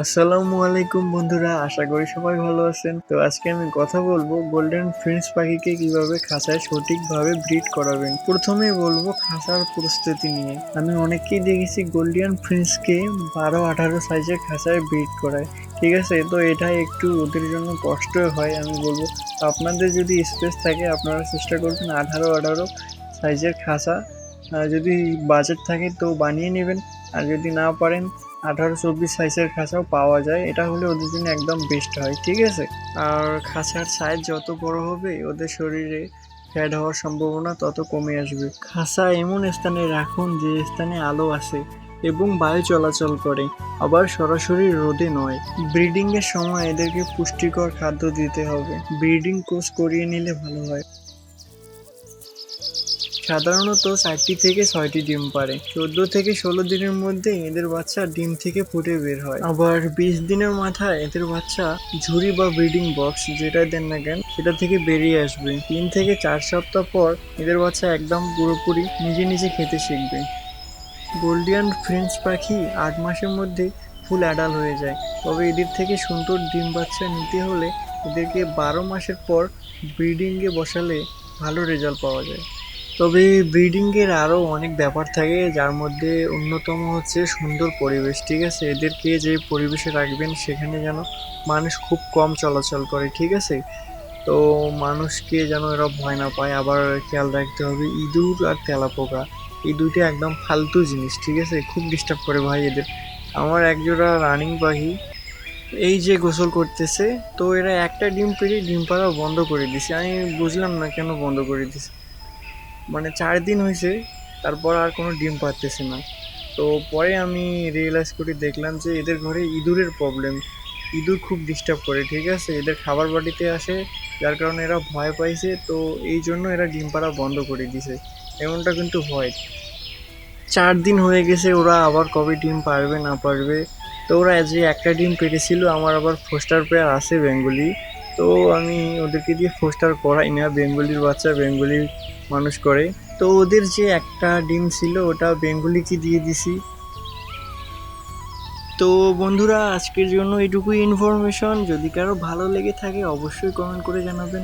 আসসালামু আলাইকুম বন্ধুরা, আশা করি সবাই ভালো আছেন। তো আজকে আমি কথা বলবো গোল্ডেন ফিঞ্চ পাখিকে কিভাবে খাঁচায় সঠিকভাবে ব্রিড করাবেন। প্রথমে বলবো খাঁচার প্রস্তুতি নিয়ে। আমি অনেককেই দেখেছি গোল্ডেন ফিঞ্চকে 12-18 সাইজের খাঁচায় ব্রিড করায়। ঠিক আছে, তো এটা একটু ওদের জন্য কষ্ট হয়। আমি বলবো আপনাদের যদি স্পেস থাকে আপনারা চেষ্টা করবেন 18 সাইজের খাঁচা, যদি বাজেট থাকে তো বানিয়ে নেবেন। আর যদি না পারেন 18-24 সাইজের খাঁচাও পাওয়া যায়, এটা হলে ওদের জন্য একদম বেস্ট হয়। ঠিক আছে, আর খাঁচার সাইজ যত বড় হবে ওদের শরীরে ফ্যাট হওয়ার সম্ভাবনা তত কমে আসবে। খাঁচা এমন স্থানে রাখুন যে স্থানে আলো আসে এবং বায়ু চলাচল করে, আবার সরাসরি রোদে নয়। ব্রিডিং এর সময় এদেরকে পুষ্টিকর খাদ্য দিতে হবে। ব্রিডিং কোর্স করিয়ে নিলে ভালো হয়। সাধারণত 4টি থেকে 6টি ডিম পারে। 14 থেকে 16 দিনের মধ্যে এদের বাচ্চা ডিম থেকে ফুটে বের হয়। আবার 20 দিনের মাথায় এদের বাচ্চা ঝুড়ি বা ব্রিডিং বক্স যেটা দেন না কেন সেটা থেকে বেরিয়ে আসবে। 3 থেকে 4 সপ্তাহ পর এদের বাচ্চা একদম পুরোপুরি নিজে নিজে খেতে শিখবে। গোল্ডিয়ান ফ্রেঞ্চ পাখি 8 মাসের মধ্যে ফুল অ্যাডাল্ট হয়ে যায়। তবে এদের থেকে সুন্দর ডিম বাচ্চা নিতে হলে এদেরকে 12 মাসের পর ব্রিডিংয়ে বসালে ভালো রেজাল্ট পাওয়া যায়। তবে ব্রিডিংয়ের আরও অনেক ব্যাপার থাকে, যার মধ্যে অন্যতম হচ্ছে সুন্দর পরিবেশ। ঠিক আছে, এদেরকে যে পরিবেশে রাখবেন সেখানে যেন মানুষ খুব কম চলাচল করে। ঠিক আছে, তো মানুষকে যেন এরা ভয় না পায়। আবার খেয়াল রাখতে হবে ইঁদুর আর তেলাপোকা, এই দুইটা একদম ফালতু জিনিস। ঠিক আছে, খুব ডিস্টার্ব করে ভাই এদের। আমার একজোড়া রানিং পাখি এই যে গোসল করতেছে, তো এরা একটা ডিম পেড়ে ডিম পাড়া বন্ধ করে দিছে। আমি বুঝলাম না কেন বন্ধ করে দিছে। মানে 4 দিন হয়েছে, তারপর আর কোনো ডিম পারতেছে না। তো পরে আমি রিয়েলাইজ করে দেখলাম যে এদের ঘরে ইঁদুরের প্রবলেম। ইঁদুর খুব ডিস্টার্ব করে। ঠিক আছে, এদের খাবার বাটিতে আসে, যার কারণে এরা ভয় পাইছে। তো এই জন্য এরা ডিম পাড়া বন্ধ করে দিছে। এমনটা কিন্তু হয়। 4 দিন হয়ে গেছে, ওরা আবার কবে ডিম পারবে না পারবে। তো ওরা যে একটা ডিম পেড়েছিল, আমার আবার ফোস্টার পেয়ার আছে বেঙ্গলি। তো আমি ওদেরকে দিয়ে ফোস্টার করাই না, বেঙ্গলির বাচ্চা বেঙ্গলি মানুষ করে। তো ওদের যে একটা ডিম ছিল ওটা বেঙ্গলিকে দিয়ে দিছি। তো বন্ধুরা, আজকের জন্য এটুকুই ইনফরমেশন। যদি কারো ভালো লেগে থাকে অবশ্যই কমেন্ট করে জানাবেন।